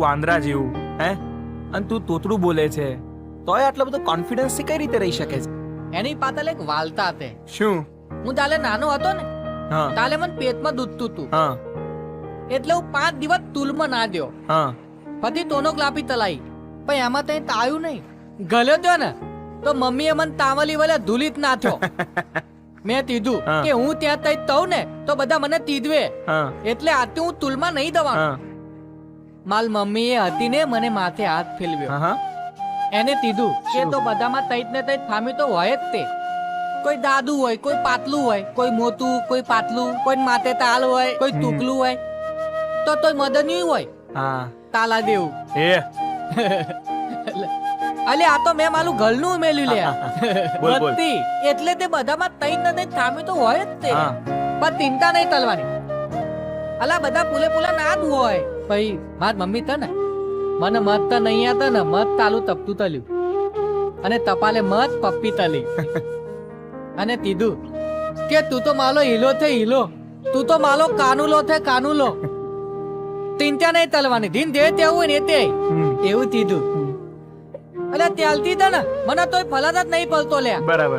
વાંદરા જેવું હે અને તું તોતડું બોલે છે તોય આટલો બધો કોન્ફિડન્સ થી કઈ રીતે રહી શકે છે? એની પાછળ એક વાલતા હતી. શું? હું તાલે નાનો હતો ને હા તાલે મને પેટમાં દૂધતું હતું, હા એટલે હું 5 દિવસ તુલમાં ના દ્યો. હા પછી ટોનોગ્રાફી તલાઈ, પણ એમાં તઈ તાયું નહીં. ગલ્યો ત્યો ને તો મમ્મીએ મને તાવલી વલે ધૂલિત ના થયો. મેં કીધું હા. કે હું ત્યાં તઈ તવ ને તો બધા મને તીધવે, હા એટલે આથી હું તુલમાં નહીં દવાનો. હા માલ મમ્મીએ હતી ને મને માથે હાથ ફેરવ્યો. હા એને કીધું કે શું? તો બધામાં તઈત ને તઈત ફામી તો હોય જ તે. કોઈ દાદુ હોય, કોઈ પાતલું હોય, કોઈ મોટું, કોઈ પાતલું, કોઈ માથે તાલ હોય, કોઈ ટૂકલું હોય, તો તોય મદન્યું હોય હા તાલા દેવું. એ અલે આ તો મેં મારું ઘરનું ઉમેલ્યું લે. બોલ, બોલ. બત્તી એટલે તે બધામાં તઈત ને તઈત ફામી તો હોય જ તે. હા. પણ ચિંતા નહીં તલવાની. અલા બધા પુલે પુલા ના જ હોય. ભાઈ માર મમ્મી તને મને મત તો નહીં આતા ને મત તાલું તપતું તલ્યું અને તપાલે મત પપ્પી તલી અને કીધું કે તું તો માલો હીલો છે હીલો, તું તો માલો કાનુલો છે કાનુલો. ચિંતા નહીં તલવાની, ધીન દે તેવું હોય ને તે એવું કીધું. અલે ત્યાલતી તને મને તોય ફલાદ જ નહીં પડતો લ્યા. બરાબર.